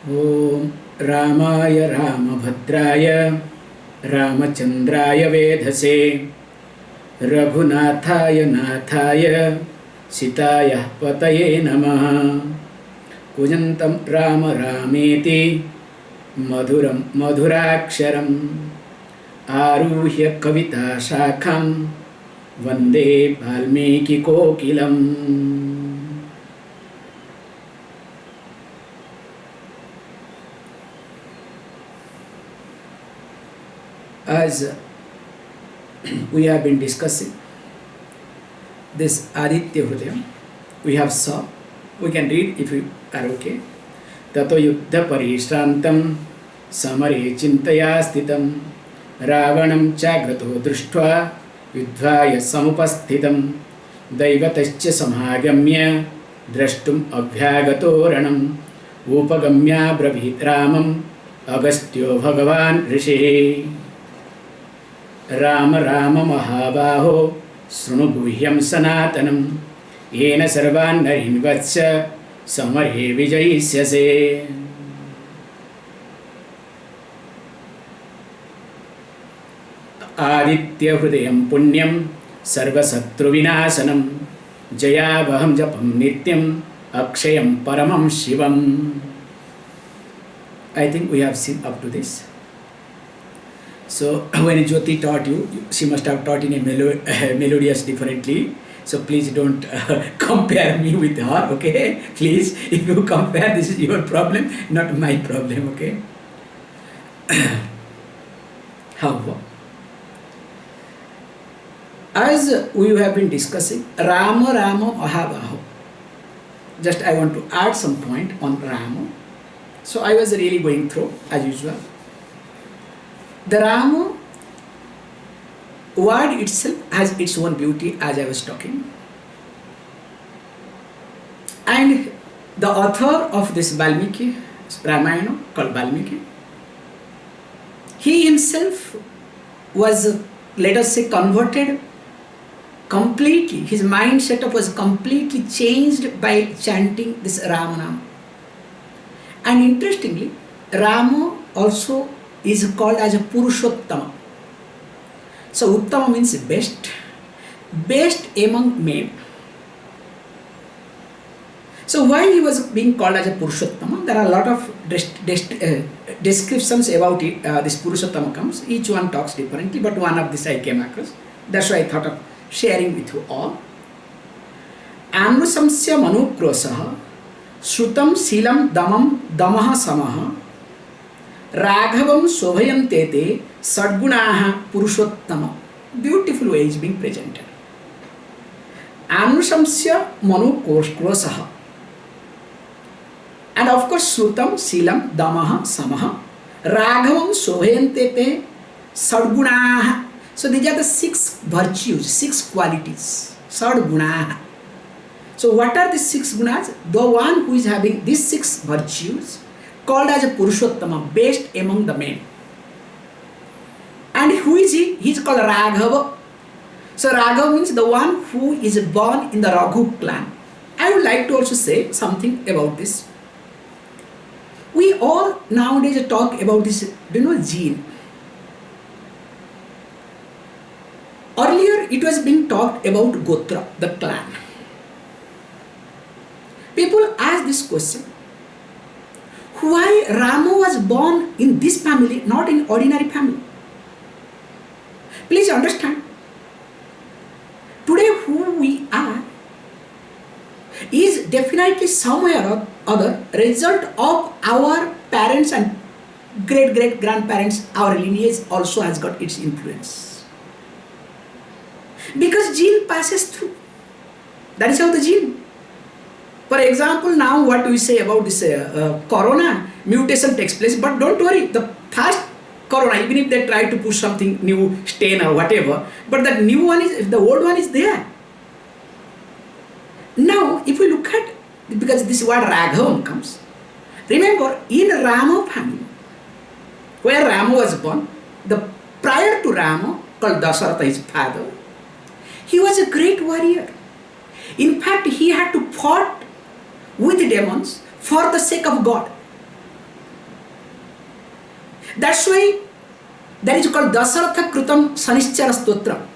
Om Ramaya Ramabhadraya Ramachandraya Vedhase Raghunathaya Nathaya Sitaya Pataye Namaha Kujantam Rama Rameti Madhuram Madhuraksharam Aruhya Kavita Shakham Vande Valmiki Kokilam. As we have been discussing this Aditya Hrudaya, we have saw, we can read if you are okay. Tato yuddha parishrantam samare chintaya sthitam ravanam chagrato drishtva yudhvaya samupasthitam daivatascha samagamya drashtum abhyagato ranam upagamya brabhit ramam agastyo bhagavan rishi. Ram Ram महाबाहो शृणु गुह्यं सनातनं येन सर्वान् नरीन् वत्स समरे विजयिष्यसे. आदित्य हृदयं पुण्यं सर्वशत्रुविनाशनं जयावहं जपं नित्यं अक्षयं परमं शिवम्. I think we have seen up to this. So when Jyoti taught you, she must have taught in a melodious differently. So please don't compare me with her, okay? Please, if you compare, this is your problem, not my problem, okay? However, as we have been discussing, Rama Rama Mahabaho. Just I want to add some point on Rama. So I was really going through, as usual. The Rama word itself has its own beauty, as I was talking. And the author of this Valmiki, Ramayana, called Valmiki, he himself was, let us say, converted completely. His mind setup was completely changed by chanting this Ramanam. And interestingly, Rama also is called as a Purushottama. So Uttama means best, best among men. So why he was being called as a Purushottama? There are a lot of descriptions about it. This Purushottama comes. Each one talks differently, but one of this I came across. That's why I thought of sharing with you all. Anusamsya manukrosaha Shrutam Silam Damam Damaha Samaha Raghavam Sobhayante te Sadgunaha Purushottama. Beautiful way is being presented. Anusamsya Manu Krosaha. And of course, Srutam, Silam, Damaha, Samaha. Raghavam Sobhayante te Sadgunaha. So these are the 6 virtues, 6 qualities. Sadgunaha. So what are these 6 gunas? The one who is having these 6 virtues called as a Purushottama, best among the men. And who is he? He is called Raghava. So Raghava means the one who is born in the Raghu clan. I would like to also say something about this. We all nowadays talk about this, gene. Earlier it was being talked about Gotra, the clan. People ask this question. Why Rama was born in this family, not in ordinary family? Please understand. Today who we are is definitely somewhere or other result of our parents and great-great-grandparents. Our lineage also has got its influence. Because gene passes through. That is how the gene. For example, now what we say about this corona, mutation takes place, but don't worry, the first corona, even if they try to push something new, stain or whatever, but the new one is, the old one is there. Now, if we look at, because this word Raghavam comes, remember in Rama family, where Rama was born, the prior to Rama, called Dasharatha, his father, he was a great warrior. In fact, he had to fight with demons for the sake of God. That's why that is called Dasharatha Krutam Sanischara Stotra.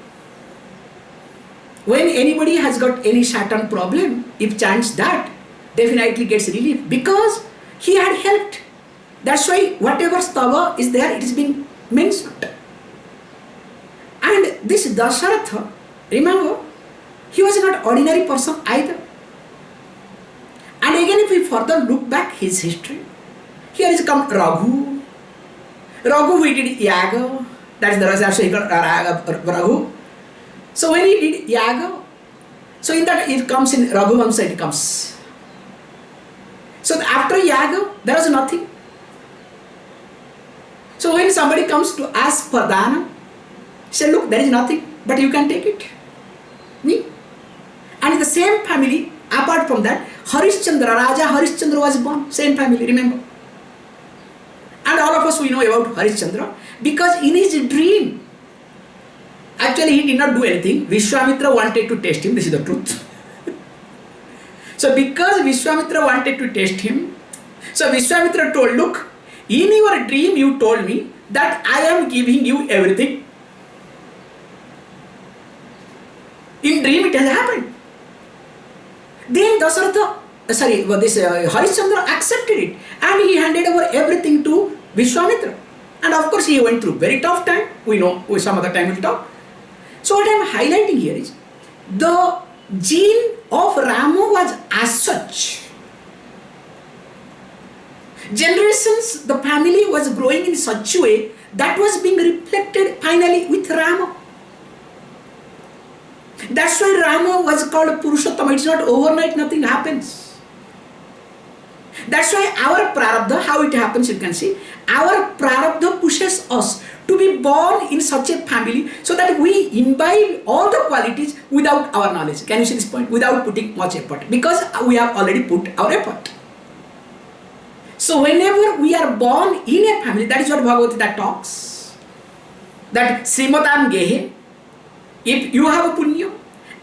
When anybody has got any Saturn problem, if chants that, definitely gets relief because he had helped. That's why whatever stava is there, it is being mentioned. And this Dasharatha, remember, he was not ordinary person either. And again, if we further look back his history, here is come Raghu. Raghu who did Yaga, that's the Rasa Raghu. So when he did Yaga, so in that it comes in Raghu Vamsa, it comes. So after Yaga, there was nothing. So when somebody comes to ask for dana, say, look, there is nothing, but you can take it. Me. And in the same family, apart from that, Harishchandra, Raja Harishchandra was born, same family, remember. And all of us we know about Harishchandra because in his dream, actually he did not do anything. Vishwamitra wanted to test him, this is the truth. So because Vishwamitra wanted to test him, so Vishwamitra told, look, in your dream you told me that I am giving you everything. In dream it has happened. Then Harishchandra accepted it and he handed over everything to Vishwamitra. And of course he went through very tough time. We know some other time we'll talk. So what I am highlighting here is the gene of Rama was as such. Generations, the family was growing in such a way that was being reflected finally with Rama. That's why Rama was called Purushottama. It's not overnight, nothing happens. That's why our prarabdha, how it happens, you can see, our prarabdha pushes us to be born in such a family so that we imbibe all the qualities without our knowledge. Can you see this point? Without putting much effort. Because we have already put our effort. So whenever we are born in a family, that is what Bhagavad Gita talks. That Srimatam Gehe, if you have a punya,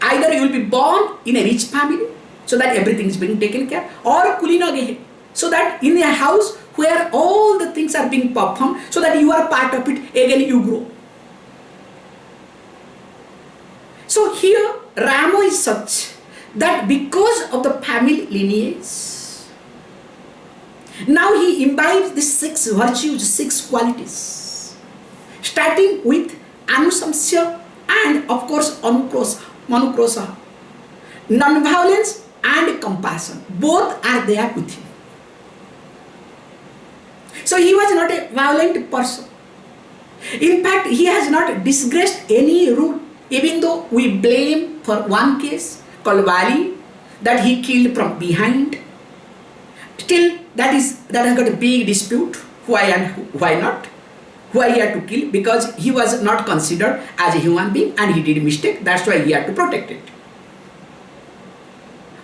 either you will be born in a rich family, so that everything is being taken care, or Kulina Gehe, so that in a house where all the things are being performed, so that you are part of it, again you grow. So here, Rama is such that because of the family lineage, now he imbibes the 6 virtues, 6 qualities, starting with Anusamsya and of course Manukrosa, non-violence and compassion. Both are there with him. So he was not a violent person. In fact, he has not disgraced any rule, even though we blame for one case called Vali, that he killed from behind. Still, that has got a big dispute, why and why not. Why he had to kill? Because he was not considered as a human being and he did a mistake, that's why he had to protect it.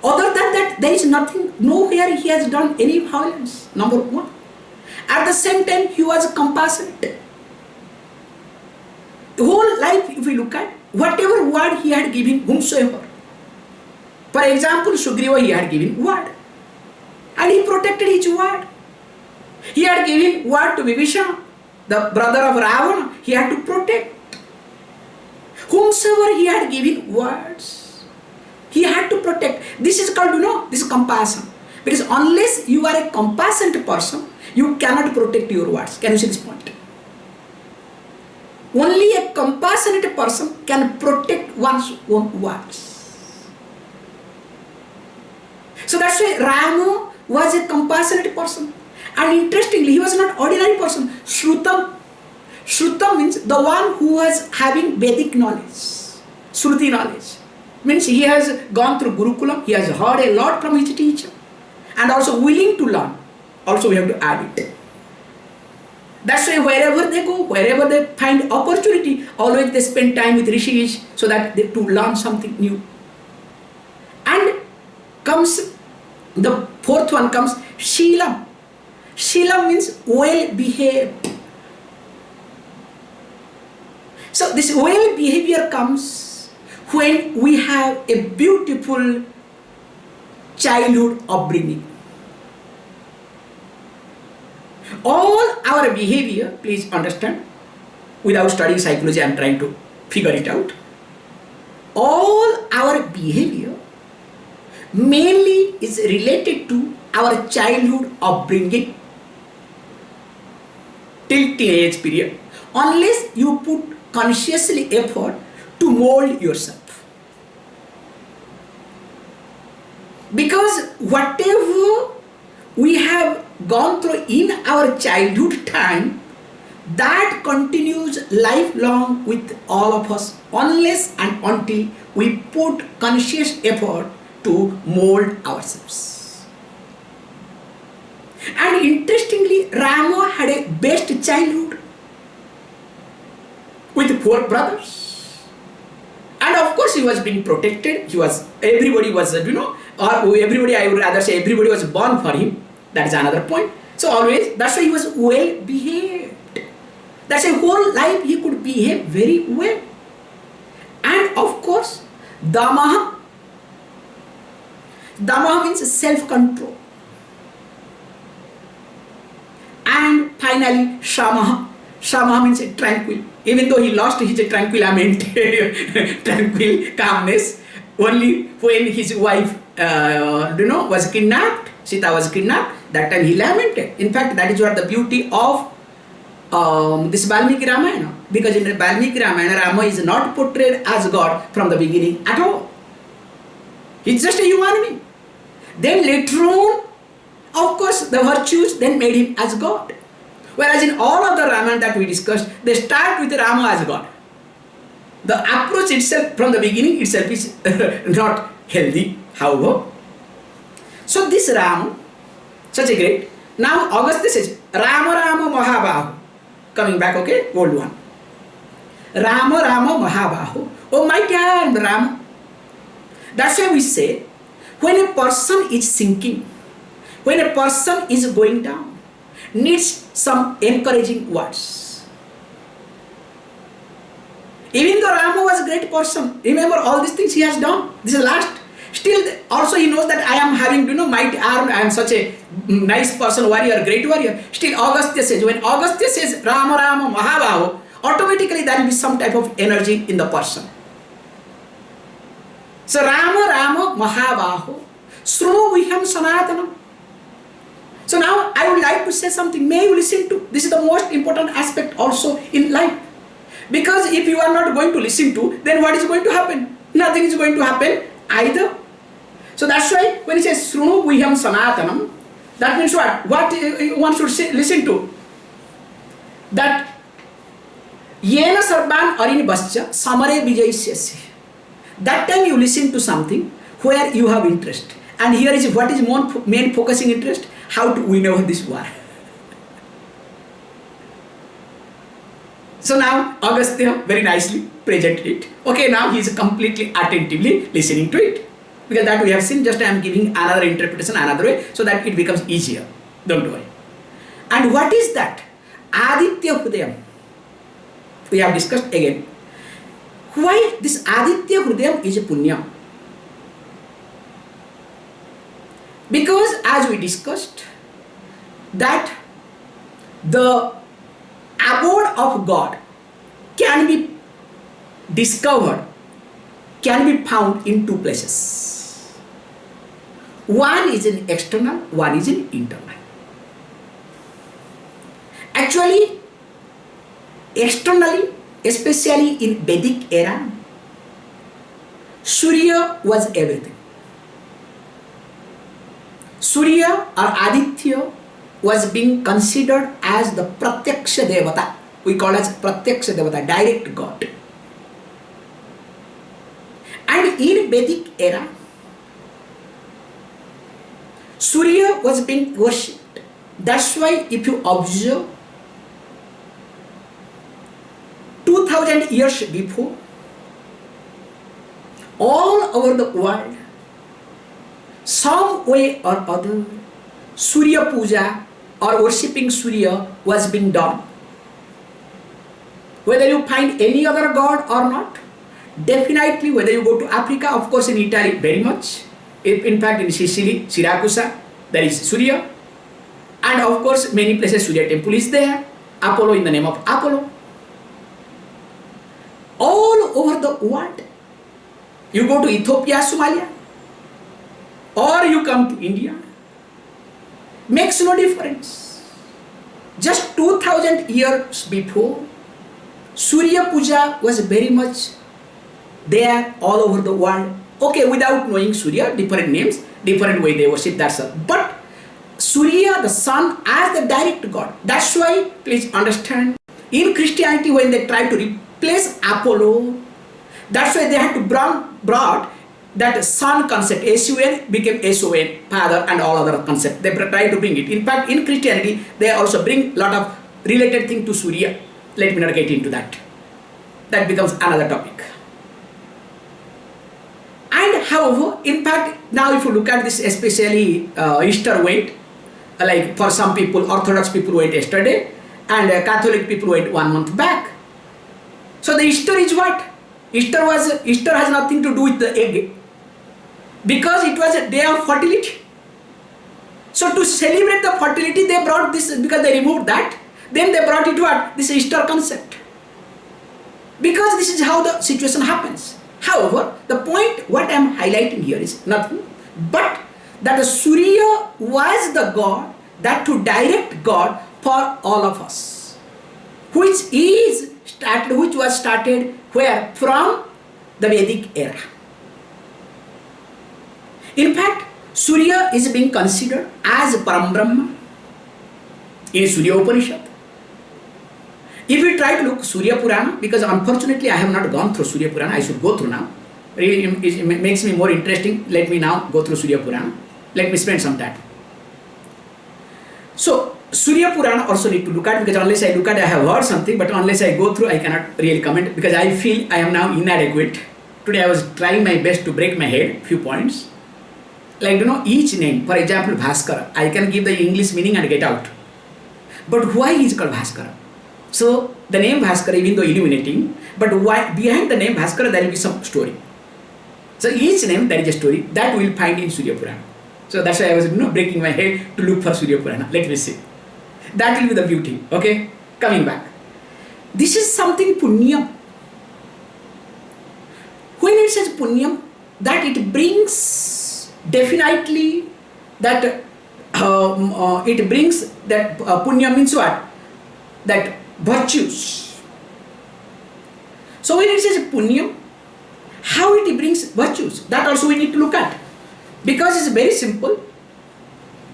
Other than that, there is nothing, nowhere he has done any violence, number one. At the same time, he was compassionate. The whole life, if we look at, whatever word he had given whomsoever. For example, Sugriva, he had given word. And he protected his word. He had given word to Vibhishana, the brother of Ravana, he had to protect. Whomsoever he had given words, he had to protect. This is called, this is compassion. Because unless you are a compassionate person, you cannot protect your words. Can you see this point? Only a compassionate person can protect one's own words. So that's why Rama was a compassionate person. And interestingly, he was not ordinary person. Shrutam. Shrutam means the one who was having Vedic knowledge, Shruti knowledge. Means he has gone through Gurukulam, he has heard a lot from his teacher. And also willing to learn. Also we have to add it. That's why wherever they go, wherever they find opportunity, always they spend time with rishis so that to learn something new. And comes, the fourth one comes Sheelam. Sheelam means well behaved. So this well behavior comes when we have a beautiful childhood upbringing. all our behavior, please understand, without studying psychology, I am trying to figure it out. All our behavior mainly is related to our childhood upbringing till teenage period, unless you put consciously effort to mold yourself. Because whatever we have gone through in our childhood time, that continues lifelong with all of us, unless and until we put conscious effort to mold ourselves. And interestingly, Rama had a best childhood with 4 brothers. And of course he was being protected. Everybody was, or everybody, I would rather say everybody was born for him. That is another point. So always, that's why he was well behaved. That's a whole life he could behave very well. And of course, Damaha. Damaha means self-control. And finally, Shamaha. Shamaha means tranquil. Even though he lost his tranquilament, tranquil calmness, only when his wife, was kidnapped, Sita was kidnapped, that time he lamented. In fact, that is what the beauty of this Valmiki Ramayana. Because in the Valmiki Ramayana, Rama is not portrayed as God from the beginning at all. He's just a human being. Then later on, of course, the virtues then made him as God. Whereas in all of the Ramayana that we discussed, they start with Rama as God. The approach itself from the beginning itself is not healthy, however. So this Rama, such a great. Now Augustine says, Rama Rama Mahabahu. Coming back, okay, old one. Rama Rama Mahabahu. Oh my God, Rama. That's why we say, when a person is sinking, when a person is going down, needs some encouraging words. Even though Rama was a great person, remember all these things he has done. This is last. Still, also he knows that I am having, mighty arm. I am such a nice person, warrior, great warrior. Still, Augustus says, when Augustus says Rama Rama Mahabahu, automatically there will be some type of energy in the person. So Rama Rama Mahabahu, Sru Viham Sanatanam. So now I would like to say something. May you listen to. This is the most important aspect also in life. Because if you are not going to listen to, then what is going to happen? Nothing is going to happen either. So that's why when he says Srunu Viham Sanatanam, that means what? What one should say, listen to? That Yena Sarban Arin Bascha Samare Vijaysyasi. That time you listen to something where you have interest. And here is what is main focusing interest? How to win over this war. So now Augustine very nicely presented it. Okay, now he is completely attentively listening to it. Because that we have seen, just I am giving another interpretation another way so that it becomes easier. Don't worry. And what is that? Aditya Hrudaya. We have discussed again. Why this Aditya Hrudaya is a punya? Because as we discussed, that the abode of God can be discovered, can be found in 2 places. One is in external, one is in internal. Actually, externally, especially in Vedic era, Surya was everything. Surya or Aditya was being considered as the Pratyaksha Devata. We call as Pratyaksha Devata, direct God. And in Vedic era, Surya was being worshipped. That's why if you observe, 2000 years before, all over the world, some way or other, Surya Puja or worshipping Surya was being done. Whether you find any other god or not, definitely whether you go to Africa, of course in Italy very much, in fact in Sicily, Siracusa, there is Surya. And of course, many places Surya temple is there. Apollo in the name of Apollo. All over the world. You go to Ethiopia, Somalia, or you come to India. Makes no difference. Just 2000 years before, Surya Puja was very much there all over the world. Okay, without knowing Surya, different names, different way they worship, that's all. But Surya, the sun, as the direct God. That's why, please understand, in Christianity, when they try to replace Apollo, that's why they had to brought that sun concept, S-U-N became S-O-N, Father, and all other concepts. They try to bring it. In fact, in Christianity, they also bring lot of related thing to Surya. Let me not get into that. That becomes another topic. And however, in fact, now if you look at this, especially Easter went, like for some people, Orthodox people went yesterday, and Catholic people went 1 month back. So the Easter is what? Easter has nothing to do with the egg, because it was a day of fertility. So to celebrate the fertility, they brought this, because they removed that, then they brought it what? This Easter concept. Because this is how the situation happens. However, the point what I am highlighting here is nothing but that the Surya was the God, that to direct God for all of us, which was started where? From the Vedic era. In fact, Surya is being considered as Param Brahma in Surya Upanishad. If we try to look Surya Purana, because unfortunately I have not gone through Surya Purana, I should go through now. Really, it makes me more interesting. Let me now go through Surya Purana. Let me spend some time. So, Surya Purana also need to look at, because unless I look at, I have heard something, but unless I go through, I cannot really comment, because I feel I am now inadequate. Today I was trying my best to break my head, few points. Like, each name, for example, Bhaskara, I can give the English meaning and get out. But why is it called Bhaskara? So, the name Bhaskara, even though illuminating, but why behind the name Bhaskara, there will be some story. So, each name, there is a story that we will find in Surya Purana. So, that's why I was breaking my head to look for Surya Purana. Let me see. That will be the beauty. Okay, coming back. This is something punyam. When it says punyam, that it brings definitely that it brings that punyam means what? That virtues. So when it says punyam, how it brings virtues, that also we need to look at, because it's very simple.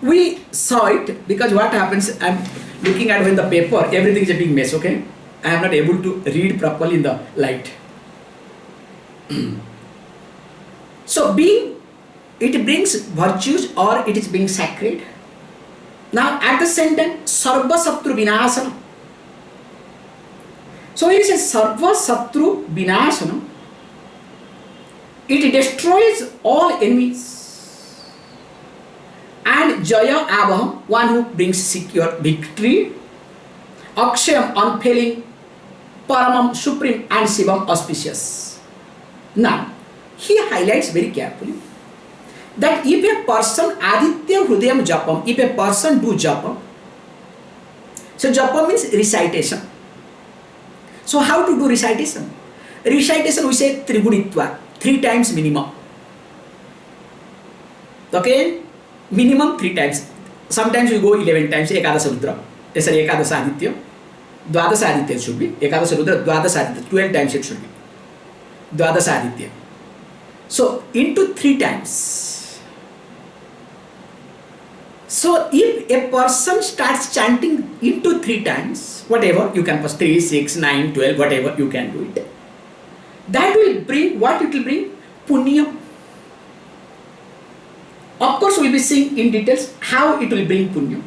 We saw it, because what happens, I'm looking at when the paper, everything is a big mess, okay? I am not able to read properly in the light. So it brings virtues, or it is being sacred. Now at the same time, sarva satru vinasana. So when it says sarva satru vinasana, it destroys all enemies. And Jaya Abham, one who brings secure victory. Akshayam, unfailing. Paramam, supreme. And Shivam, auspicious. Now, he highlights very carefully that if a person, Aditya Hrudaya Japam, if a person do Japam, so Japam means recitation. So how to do recitation? Recitation we say Trigunitva, 3 times minimum. Okay? Minimum 3 times. Sometimes we go 11 times. Ekadasa Rudra. Sorry, Ekadasa Aditya. Dwadasa Aditya should be. Ekadasa Rudra, Dwadasa Aditya. 12 times it should be. Dwadasa Aditya. So, into 3 times. So, if a person starts chanting into 3 times, whatever, you can pass 3, 6, 9, 12, whatever, you can do it. That will bring, what it will bring? Punyam. Of course, we will be seeing in details how it will bring punya.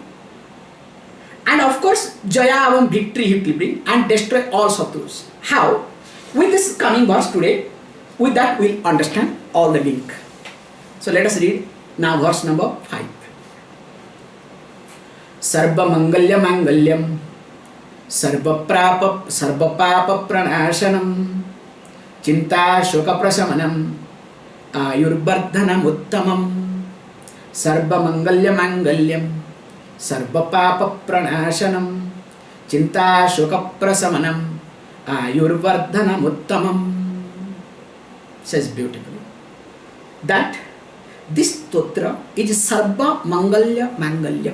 And of course, Jaya Avam, victory it will bring, and destroy all satrus. How? With this coming verse today, with that we will understand all the link. So let us read now verse number 5. Sarva Mangalya Mangalyam Sarva Papa Pranashanam Chinta Shoka Prasamanam Ayurbardhanam Uttamam Sarva Mangalya Mangalyam Sarvapapa pranashanam, chinta shoka prasamanam, ayurvardhanam uttamam. Says beautifully that this stotra is Sarva Mangalya Mangalya.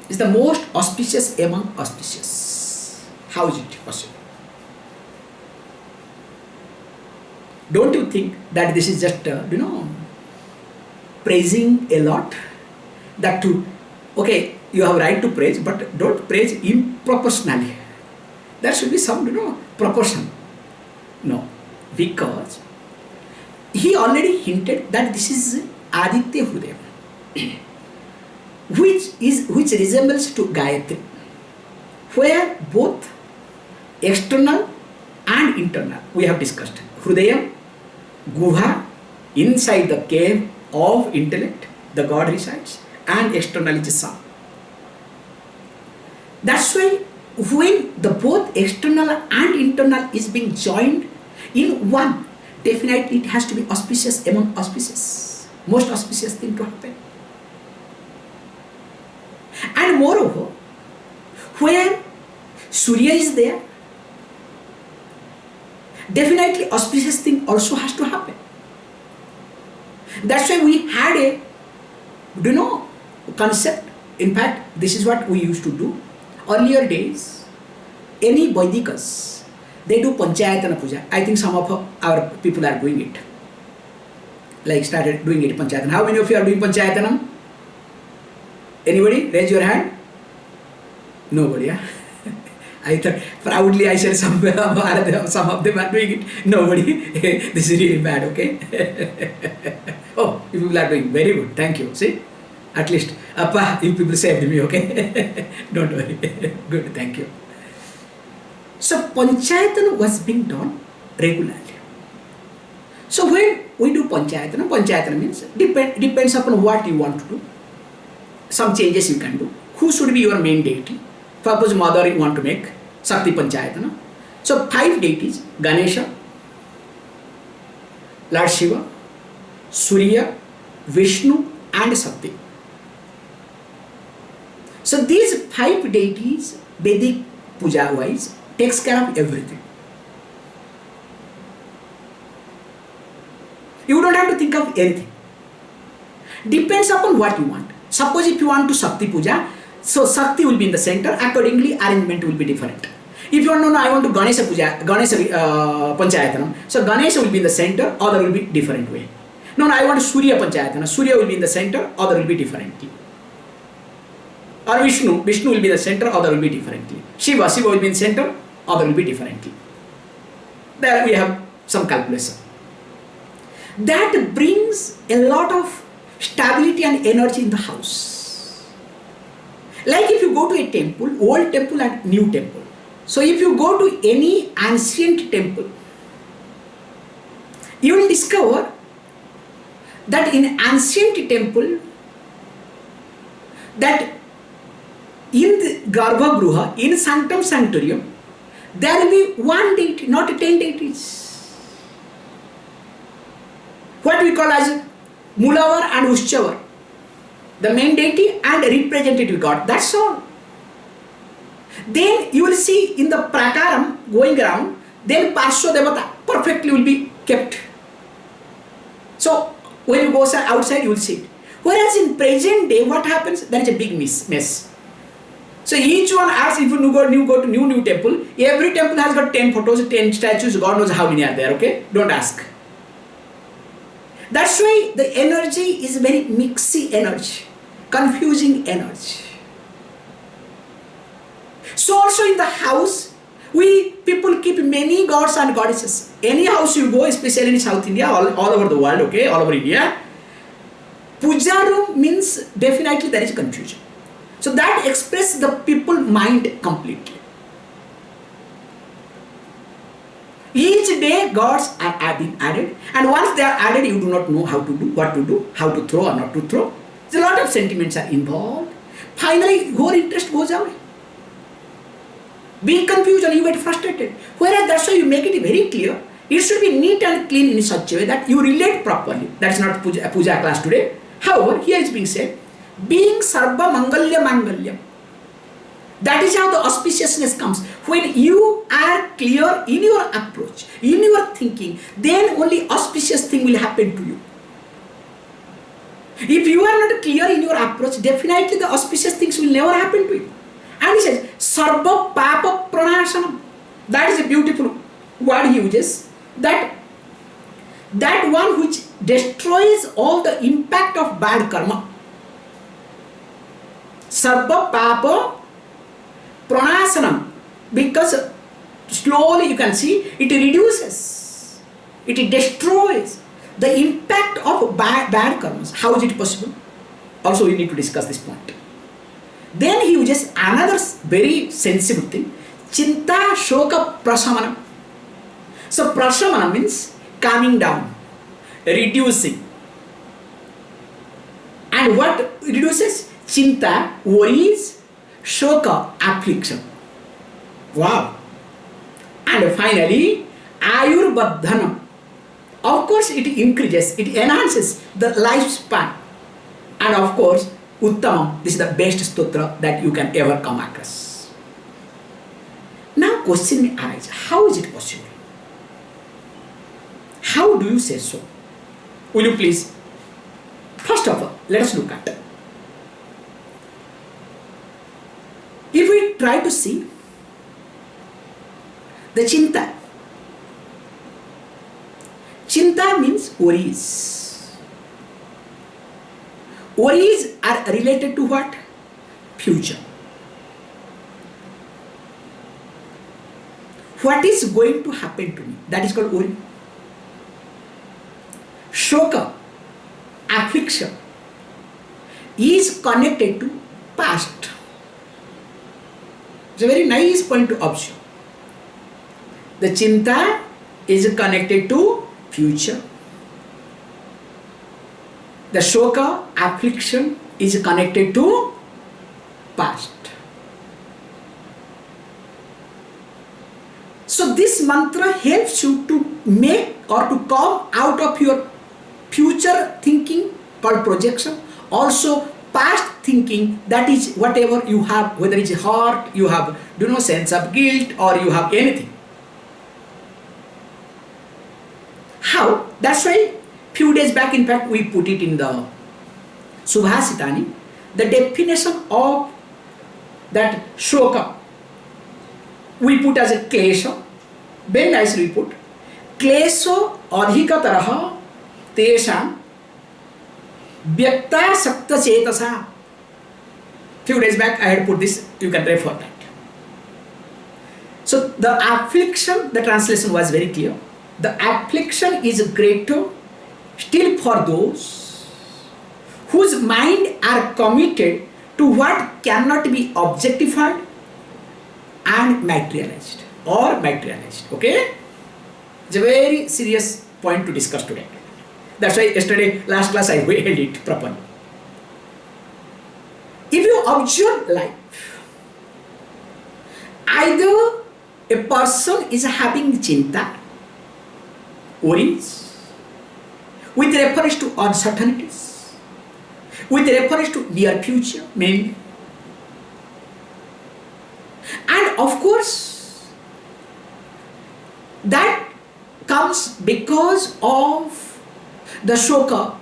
Is the most auspicious among auspicious. How is it possible? Don't you think that this is just, praising a lot? That too, okay, you have right to praise, but don't praise improportionally. There should be some, proportion. No, because he already hinted that this is Aditya Hrudaya, which resembles to Gayatri, where both external and internal we have discussed. Hrudaya, Guha, inside the cave of intellect, the God resides, and external is the sun. That's why when the both external and internal is being joined in one, definitely it has to be auspicious among auspicious. Most auspicious thing to happen. And moreover, where Surya is there, definitely auspicious thing also has to happen. That's why we had a, concept. In fact, this is what we used to do. Earlier days, any Vaidikas, they do Panchayatana Puja. I think some of our people are doing it. Like started doing it Panchayatana. How many of you are doing Panchayatanam? Anybody? Raise your hand. Nobody, yeah? I thought, proudly I said some of them are doing it. Nobody. This is really bad, okay? Oh, you people are doing very good. Thank you. See? At least, Appa, you people saved me, okay? Don't worry. Good, thank you. So, Panchayatana was being done regularly. So, when we do Panchayatana means depends upon what you want to do. Some changes you can do. Who should be your main deity? Suppose mother you want to make, Shakti Panchayatana. So 5 deities, Ganesha, Lord Shiva, Surya, Vishnu and Shakti. So these 5 deities, Vedic puja wise, takes care of everything. You don't have to think of anything. Depends upon what you want. Suppose if you want to Shakti puja, so Shakti will be in the center, accordingly arrangement will be different. If you want to know, I want to Ganesha puja, Ganesha Panchayatanam, so Ganesha will be in the center, or there will be different way. No, I want Surya Panchayatana, Surya will be in the center, or there will be differently. Or Vishnu will be in the center, or there will be differently. Shiva will be in center, or there will be differently. There we have some calculation. That brings a lot of stability and energy in the house. Like if you go to a temple, old temple and new temple. So if you go to any ancient temple, you will discover that in ancient temple, that in the Garbha Gruha, in Sanctum Sanctorium, there will be one deity, not 10 deities. What we call as Mulavar and Ushchavar. The main deity and representative god, that's all. Then you will see in the prakaram going around, then Parshva Devata perfectly will be kept. So when you go outside, you will see it. Whereas in present day, what happens? There is a big mess. So each one asks, if you go to new temple, every temple has got 10 photos, 10 statues, God knows how many are there, okay? Don't ask. That's why the energy is very mixy energy, confusing energy. So also in the house, people keep many gods and goddesses. Any house you go, especially in South India, all over the world, okay, all over India, puja room means definitely there is confusion. So that expresses the people mind completely. Each day gods are being added, and once they are added, you do not know how to do, what to do, how to throw or not to throw. There's a lot of sentiments are involved. Finally, your interest goes away. Be confused and you get frustrated. Whereas that's why you make it very clear. It should be neat and clean in such a way that you relate properly. That's not a puja class today. However, here is being said, being sarva mangalya mangalyam. That is how the auspiciousness comes. When you are clear in your approach, in your thinking, then only auspicious thing will happen to you. If you are not clear in your approach, definitely the auspicious things will never happen to you. And he says, sarva papa pranasanam. That is a beautiful word he uses. That one which destroys all the impact of bad karma. Sarva papa pranasanam. Because slowly you can see it reduces, it destroys the impact of bad karmas. How is it possible? Also we need to discuss this point. Then he uses another very sensible thing, chinta shoka prasamanam. So prasamana means calming down, reducing. And what reduces? Chinta, worries, shoka, affliction. Wow. And finally, ayurvardhanam. Of course, it increases, it enhances the lifespan. And of course, uttamam, this is the best stotra that you can ever come across. Now, question may arise, how is it possible? How do you say so? Will you please? First of all, let us look at it. If we try to see the chinta. Chinta means worries. Worries are related to what? Future. What is going to happen to me? That is called worry. Shoka, affliction, is connected to past. It's a very nice point to observe. The chinta is connected to future. The shoka, affliction, is connected to past. So this mantra helps you to make or to come out of your future thinking called projection. Also past thinking, that is whatever you have, whether it's heart, you have sense of guilt, or you have anything. How? That's why few days back, in fact, we put it in the Subhasitani, the definition of that shoka. We put as a klesha, very nicely we put, klesho adhikataraha tesham vyakta sakta chetasa. Few days back I had put this, you can refer that. So the affliction, the translation was very clear. The affliction is greater still for those whose mind are committed to what cannot be objectified and materialized or materialized. Okay? It's a very serious point to discuss today. That's why yesterday, last class, I held it properly. If you observe life, either a person is having chinta, worries, with reference to uncertainties, with reference to near future, mainly. And of course, that comes because of the shoka,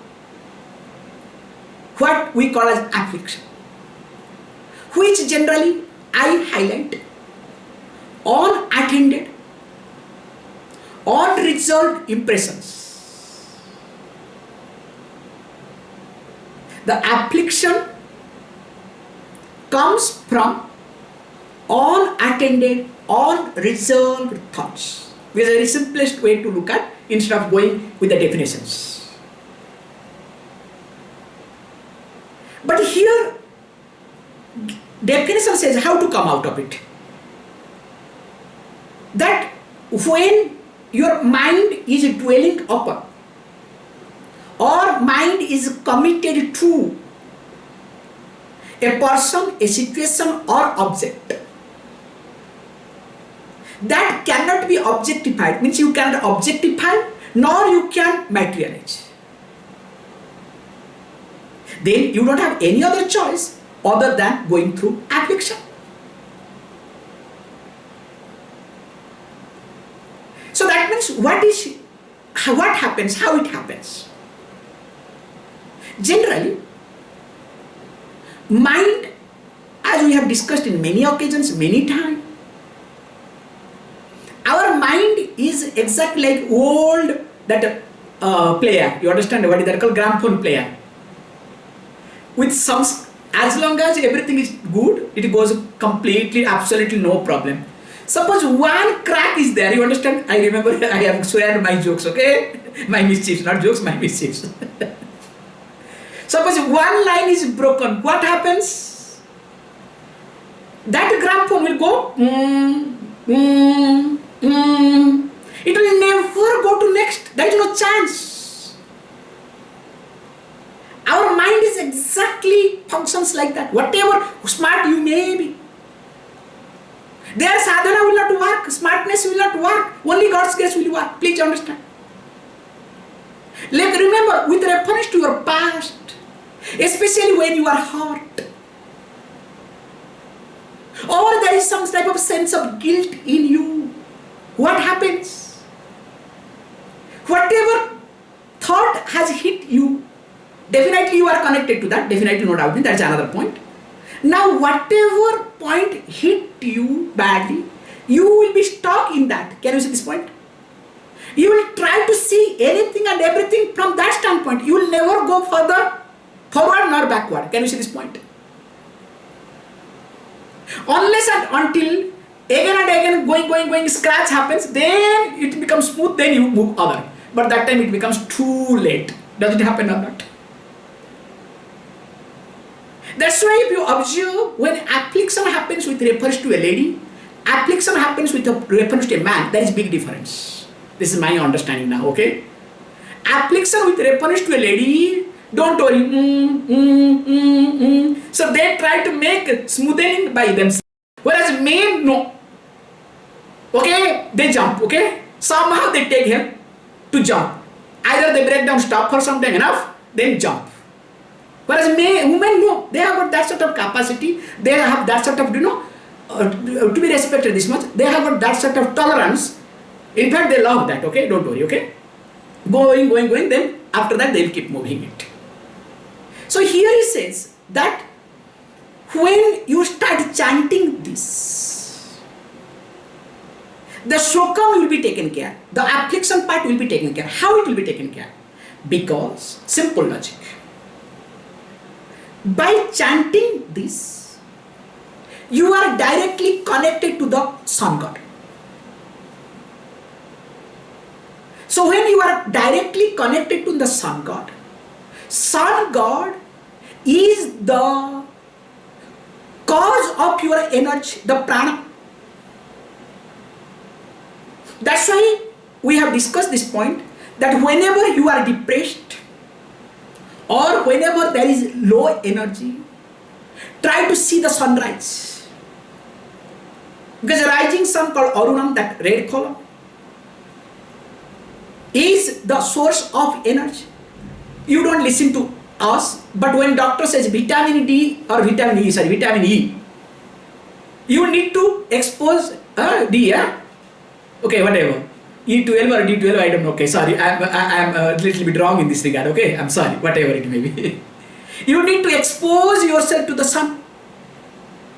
what we call as affliction, which generally I highlight unattended, unresolved impressions. The affliction comes from unattended, unresolved thoughts. This is the very simplest way to look at instead of going with the definitions. But here, definition says how to come out of it. That when your mind is dwelling upon or mind is committed to a person, a situation or object that cannot be objectified, means you cannot objectify nor you can materialize. then you don't have any other choice other than going through affliction. So that means what happens, how it happens. Generally, mind, as we have discussed in many occasions, many times, our mind is exactly like old that player. You understand what is that called? Gramophone player. With some, as long as everything is good, it goes completely, absolutely no problem. Suppose one crack is there, you understand? I remember I have swear my jokes, okay? My mischiefs, not jokes, my mischiefs. Suppose one line is broken, what happens? That gramophone will go, it will never go to next. There is no chance. Our mind is exactly functions like that. Whatever smart you may be, their sadhana will not work, smartness will not work, only God's grace will work. Please understand. Like remember, with reference to your past, especially when you are hurt, or there is some type of sense of guilt in you, what happens? Whatever thought has hit you, definitely you are connected to that, definitely no doubt, that's another point. Now whatever point hit you badly, you will be stuck in that. Can you see this point? You will try to see anything and everything from that standpoint. You will never go further forward nor backward. Can you see this point? Unless and until again and again going, scratch happens, then it becomes smooth, then you move other. But that time it becomes too late. Does it happen or not? That's why if you observe, when affliction happens with reference to a lady, affliction happens with reference to a man, there is big difference. This is my understanding now, okay? Affliction with reference to a lady, don't worry, So they try to make smoothing by themselves. Whereas men, no. Okay, they jump, okay? Somehow they take help to jump. Either they break down, stop for some time enough, then jump. Whereas women, no, they have got that sort of capacity, they have that sort of, to be respected this much, they have got that sort of tolerance. In fact, they love that, okay? Don't worry, okay? Going, then after that they will keep moving it. So here he says that when you start chanting this, the shokam will be taken care, the affliction part will be taken care. How it will be taken care? Because, simple logic. By chanting this, you are directly connected to the sun god. So when you are directly connected to the sun god is the cause of your energy, the prana. That's why we have discussed this point, that whenever you are depressed or whenever there is low energy, try to see the sunrise. Because the rising sun called Arunam, that red color, is the source of energy. You don't listen to us, but when doctor says vitamin D or vitamin E, you need to expose D, yeah? Okay, whatever. E12 or D12, I don't know. Okay, sorry, I'm a little bit wrong in this regard. Okay, I'm sorry, whatever it may be. You need to expose yourself to the sun.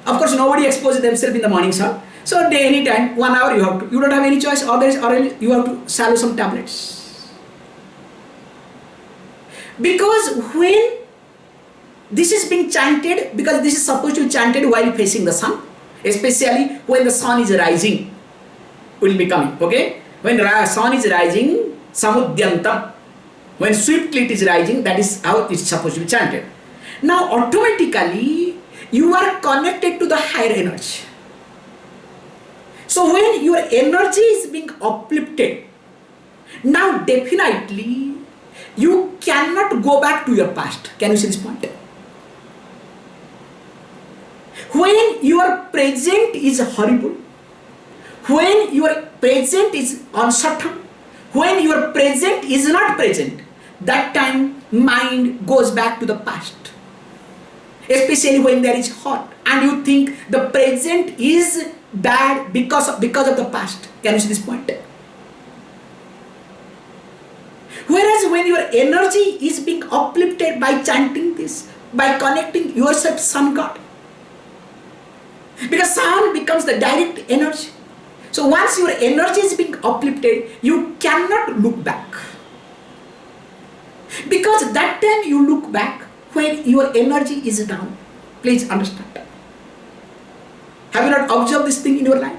Of course, nobody exposes themselves in the morning sun. So, day, anytime, 1 hour you have to. You don't have any choice, or you have to swallow some tablets. Because when this is being chanted, because this is supposed to be chanted while facing the sun, especially when the sun is rising, will be coming, okay? When the sun is rising, samudyantam, when swiftly it is rising, that is how it is supposed to be chanted. Now, automatically, you are connected to the higher energy. So, when your energy is being uplifted, now definitely, you cannot go back to your past. Can you see this point? When your present is horrible, when your present is uncertain, when your present is not present, that time mind goes back to the past. especially when there is hot and you think the present is bad because of the past. Can you see this point? Whereas when your energy is being uplifted by chanting this, by connecting yourself to Sun God, because Sun becomes the direct energy. So once your energy is being uplifted, you cannot look back. Because that time you look back when your energy is down. Please understand. Have you not observed this thing in your life?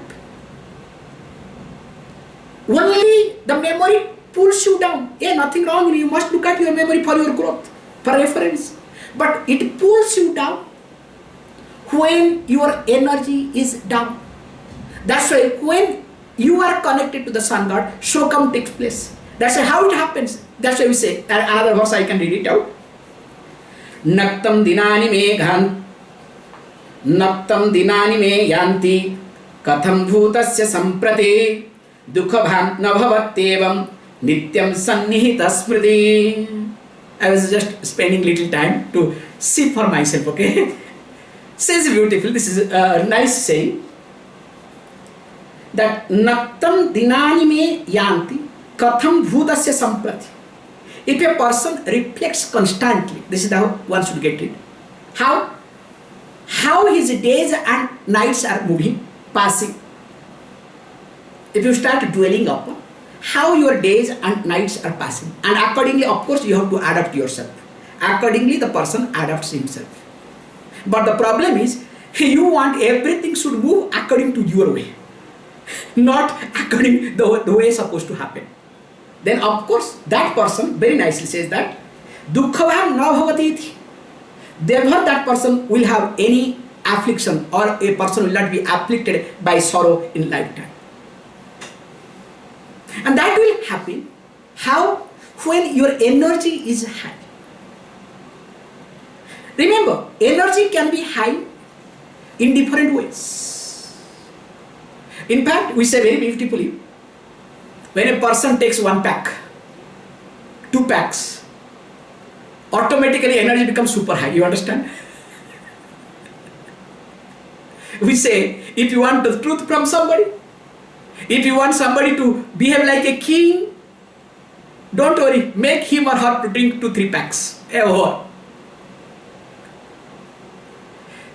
Only the memory pulls you down. Yeah, nothing wrong. You must look at your memory for your growth, for reference. But it pulls you down when your energy is down. That's why when you are connected to the Sun God, Shokam takes place. That's how it happens. That's why we say, another verse I can read it out. Naktam dinani me yanti katham bhutasya samprati dukhabhan nabhavattevam nityam sannihita smriti. I was just spending little time to see for myself, okay? Says beautiful, this is a nice saying, that naktam dinani me yanti katham bhutasya samprati. If a person reflects constantly, this is how one should get it. How his days and nights are moving, passing. If you start dwelling upon how your days and nights are passing, and accordingly, of course, you have to adapt yourself. Accordingly, the person adapts himself. But the problem is, you want everything should move according to your way, not according the way it's supposed to happen. Then of course that person very nicely says that dukkhavam na bhavati iti. Therefore that person will have any affliction, or a person will not be afflicted by sorrow in lifetime. And that will happen how? When your energy is high. Remember, energy can be high in different ways. In fact, we say very beautifully, when a person takes 1 pack, 2 packs, automatically energy becomes super high. You understand? We say, if you want the truth from somebody, if you want somebody to behave like a king, don't worry, make him or her to drink 2-3 packs.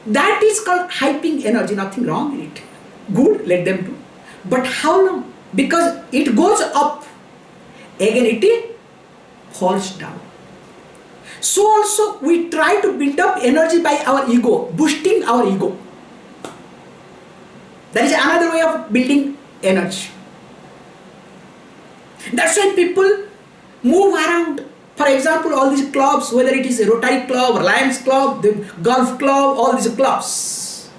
That is called hyping energy, nothing wrong in it. Good, let them do. But how long? Because it goes up, again it falls down. So also we try to build up energy by our ego, boosting our ego. That is another way of building energy. That's why people move around. For example, all these clubs, whether it is a Rotary Club, or Lions Club, the Golf Club, all these clubs.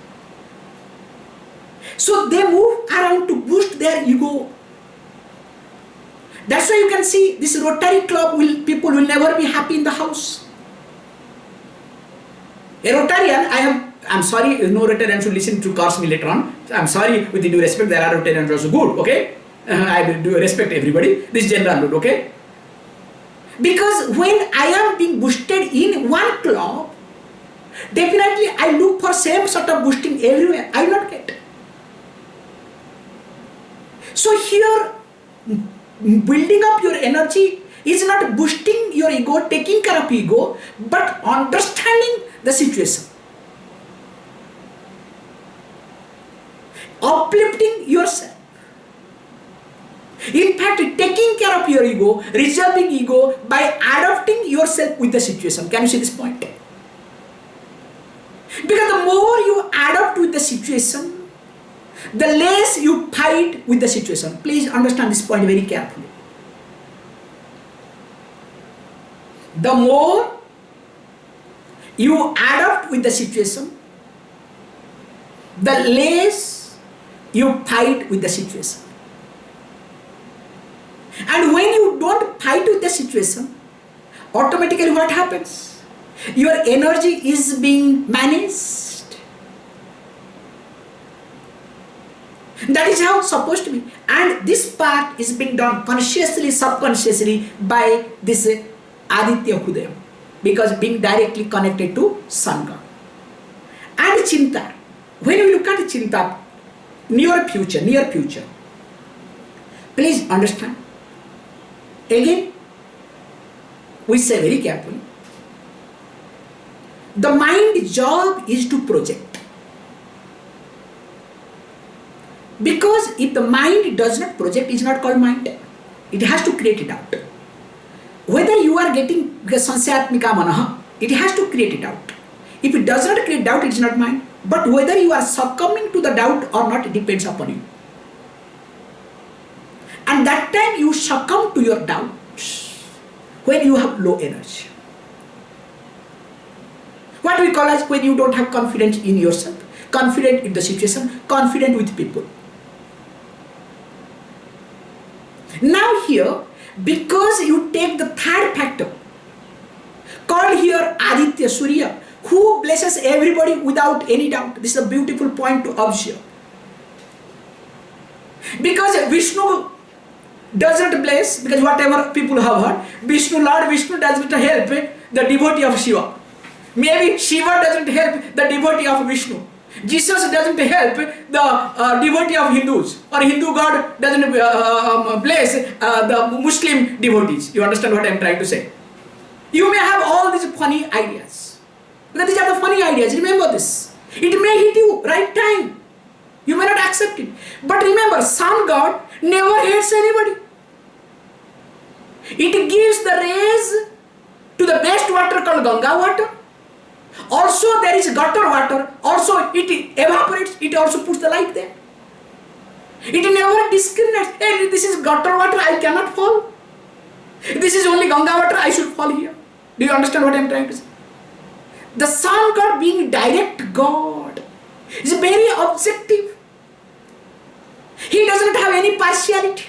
So they move around to boost their ego. That's why you can see this Rotary Club, people will never be happy in the house. A Rotarian, I'm sorry, no Rotarian should listen to curse me later on. I'm sorry, with due respect, there are Rotarians also good, okay? I will do respect everybody. This general rule, okay? Because when I am being boosted in one club, definitely I look for same sort of boosting everywhere. I will not get. So here, building up your energy is not boosting your ego, taking care of ego, but understanding the situation. Uplifting yourself. In fact, taking care of your ego, resolving ego by adapting yourself with the situation. Can you see this point? Because the more you adapt with the situation, the less you fight with the situation. Please understand this point very carefully. The more you adapt with the situation, the less you fight with the situation. And when you don't fight with the situation, automatically what happens? Your energy is being managed. That is how it's supposed to be. And this part is being done consciously, subconsciously by this Aditya Hrudaya, because being directly connected to Sun God. Chinta, when we look at Chinta, near future, please understand. Again, we say very carefully, the mind's job is to project. Because if the mind does not project, it is not called mind. It has to create it out. Whether you are getting sansayatmika manaha, it has to create it out. If it does not create doubt, it is not mind. But whether you are succumbing to the doubt or not, it depends upon you. And that time you succumb to your doubts when you have low energy. What we call as when you don't have confidence in yourself, confident in the situation, confident with people. Now here, because you take the third factor, called here Aditya Surya, who blesses everybody without any doubt. This is a beautiful point to observe. Because Vishnu doesn't bless, because whatever people have heard, Lord Vishnu doesn't help the devotee of Shiva. Maybe Shiva doesn't help the devotee of Vishnu. Jesus doesn't help the devotee of Hindus, or Hindu God doesn't bless the Muslim devotees. You understand what I am trying to say? You may have all these funny ideas, because these are the funny ideas. Remember this. It may hit you right time. You may not accept it. But remember, Sun God never hates anybody. It gives the rays to the best water called Ganga water. Also there is gutter water. Also it evaporates. It also puts the light there. It never discriminates. Hey, this is gutter water, I cannot fall. This is only Ganga water, I should fall here. Do you understand what I am trying to say? The Sun God, being direct God, is very objective. He doesn't have any partiality.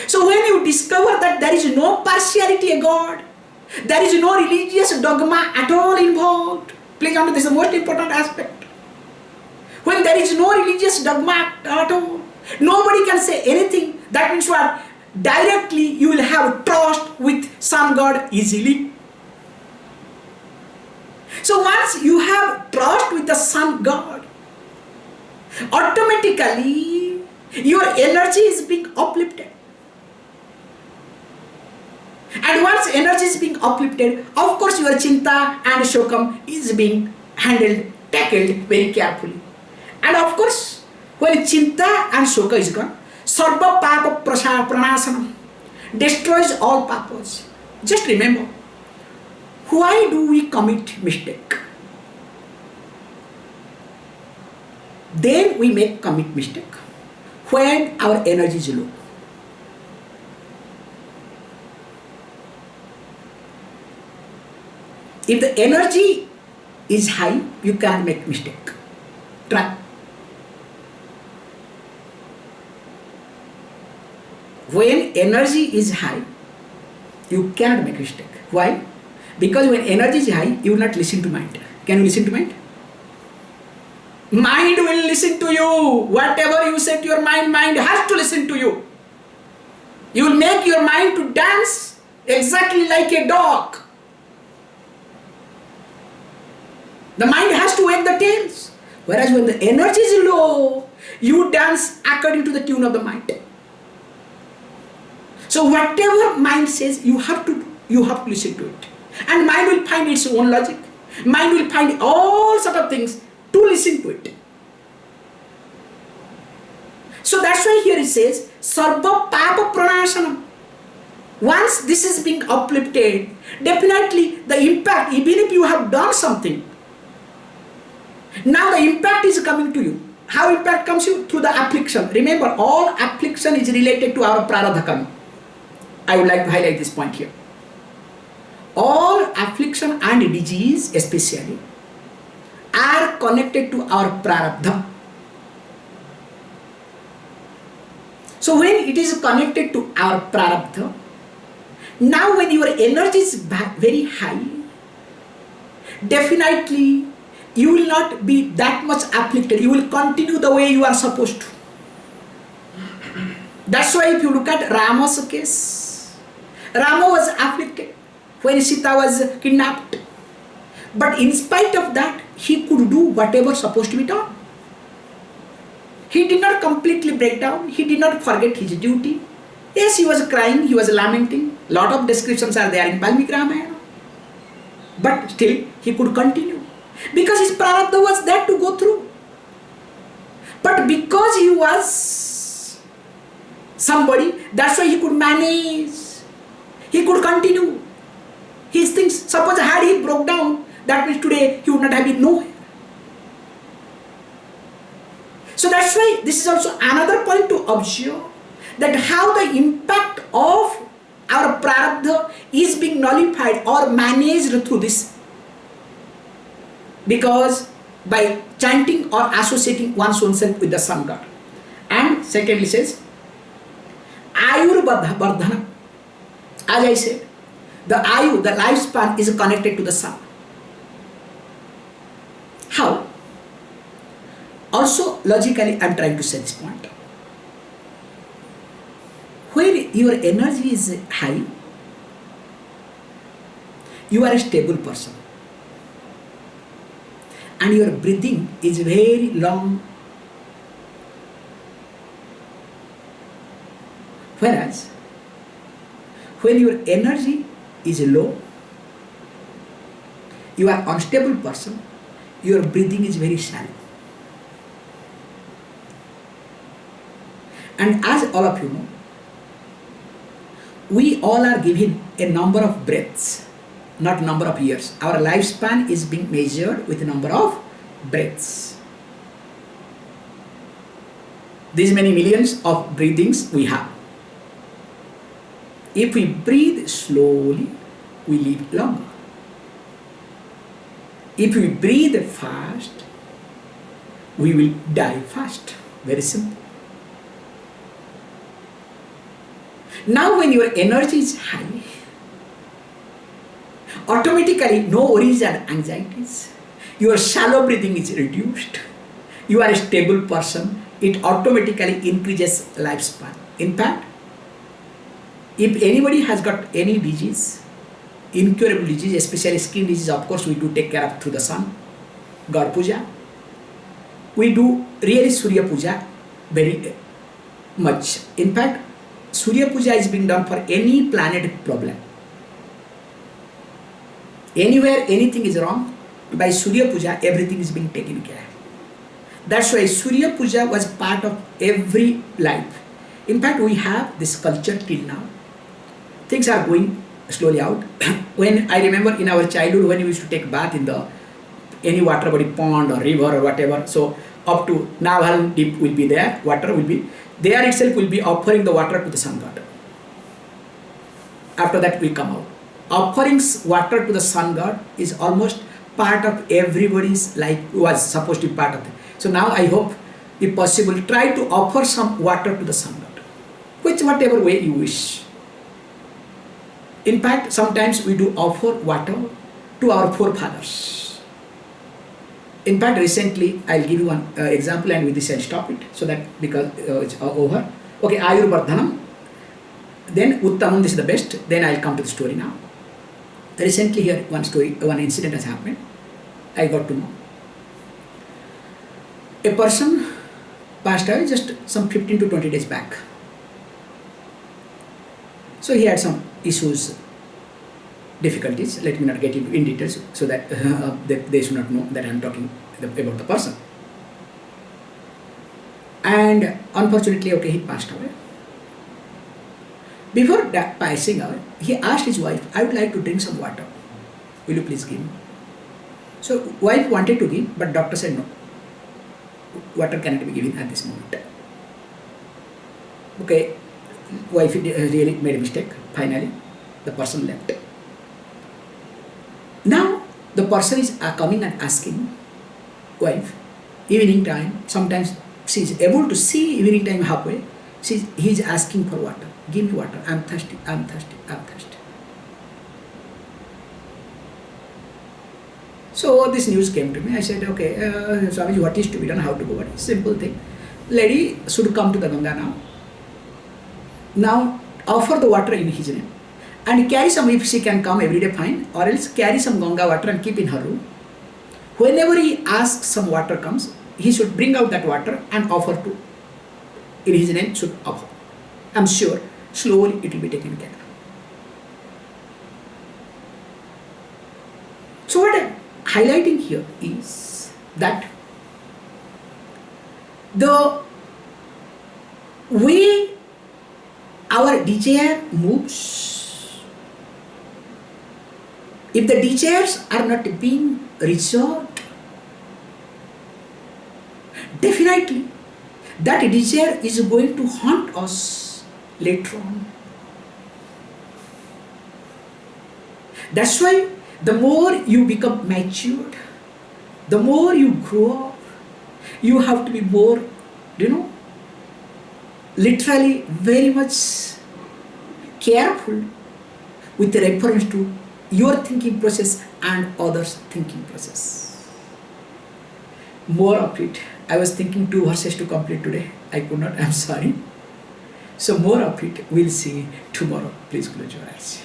So when you discover that there is no partiality in God, there is no religious dogma at all involved. Please understand, this is the most important aspect. When there is no religious dogma at all, nobody can say anything. That means what? Directly you will have trust with Sun God easily. So once you have trust with the Sun God, automatically your energy is being uplifted. And once energy is being uplifted, of course your chinta and shokam is being handled, tackled very carefully. And of course, when chinta and shoka is gone, sarva papa pranasana destroys all papas. Just remember, why do we commit mistake? Then we commit mistake when our energy is low. If the energy is high, you can't make mistake. Try. When energy is high, you cannot make mistake. Why? Because when energy is high, you will not listen to mind. Can you listen to mind? Mind will listen to you. Whatever you say to your mind, mind has to listen to you. You will make your mind to dance exactly like a dog. The mind has to wag the tails. Whereas when the energy is low, you dance according to the tune of the mind. So whatever mind says, you have to listen to it. And mind will find its own logic. Mind will find all sort of things to listen to it. So that's why here it says, sarva papa pranasana. Once this is being uplifted, definitely the impact, even if you have done something, now the impact is coming to you. How impact comes to you? Through the affliction. Remember, all affliction is related to our prarabdha karma. I would like to highlight this point here. All affliction and disease especially are connected to our prarabdha. So when it is connected to our prarabdha, now when your energy is very high, definitely you will not be that much afflicted. You will continue the way you are supposed to. That's why if you look at Rama's case, Rama was afflicted when Sita was kidnapped. But in spite of that, he could do whatever supposed to be done. He did not completely break down. He did not forget his duty. Yes, he was crying, he was lamenting. Lot of descriptions are there in Valmiki Ramayana. But still, he could continue. Because his prarabdha was there to go through. But because he was somebody, that's why he could manage. He could continue his things. Suppose had he broke down, that means today he would not have been nowhere. So that's why this is also another point to observe, that how the impact of our prarabdha is being nullified or managed through this. Because by chanting or associating one's own self with the sun god. And secondly says, Ayur Vardhana. As I said, the Ayu, the lifespan is connected to the sun. How? Also, logically, I am trying to say this point. When your energy is high, you are a stable person. And your breathing is very long. Whereas, when your energy is low, you are unstable person, your breathing is very shallow. And as all of you know, we all are given a number of breaths, not number of years. Our lifespan is being measured with a number of breaths. These many millions of breathings we have. If we breathe slowly, we live longer. If we breathe fast, we will die fast. Very simple. Now when your energy is high, automatically no worries and anxieties. Your shallow breathing is reduced. You are a stable person. It automatically increases lifespan. In fact, if anybody has got any disease, incurable disease, especially skin disease, of course we do take care of through the sun, God Puja. We do really Surya Puja very much. In fact, Surya Puja is being done for any planet problem. Anywhere anything is wrong, by Surya Puja everything is being taken care of. That's why Surya Puja was part of every life. In fact, we have this culture till now. Things are going slowly out. When I remember in our childhood, when we used to take bath in the any water body, pond or river or whatever, so up to navel deep will be there, water will be there, itself will be offering the water to the sun god. After that we come out. Offering water to the sun god is almost part of everybody's life, was supposed to be part of it. So now I hope, if possible, try to offer some water to the sun god, which whatever way you wish. In fact, sometimes we do offer water to our forefathers. In fact, recently, I'll give you one example, and with this I'll stop it, so that because it's over. Okay, Ayur Vardhanam, then Uttamam, this is the best, then I'll come to the story now. Recently here, one incident has happened. I got to know. A person passed away just some 15 to 20 days back. So he had some issues, difficulties. Let me not get into in details, so that they should not know that I am talking about the person. And unfortunately, okay, he passed away. Before that passing away, he asked his wife, I would like to drink some water. Will you please give me? So wife wanted to give, but doctor said no. Water cannot be given at this moment. Okay, wife really made a mistake. Finally, the person left. Now, the person is coming and asking wife, evening time, sometimes she is able to see evening time halfway, he is asking for water. Give me water, I am thirsty, I am thirsty, I am thirsty. So this news came to me. I said, okay, Swamiji, what is to be done, how to go? What is simple thing? Lady should come to the Ganga now. Now offer the water in his name. And carry some, if she can come every day, fine. Or else carry some Ganga water and keep in her room. Whenever he asks, some water comes, he should bring out that water and offer to, in his name should offer. I'm sure slowly it will be taken care of. So what I'm highlighting here is that the way our desire moves, if the desires are not being resolved, definitely that desire is going to haunt us later on. That's why the more you become matured, the more you grow up, you have to be more, literally very much careful with reference to your thinking process and others' thinking process. More of it. I was thinking 2 verses to complete today. I could not, I'm sorry. So more of it we'll see tomorrow. Please close your eyes.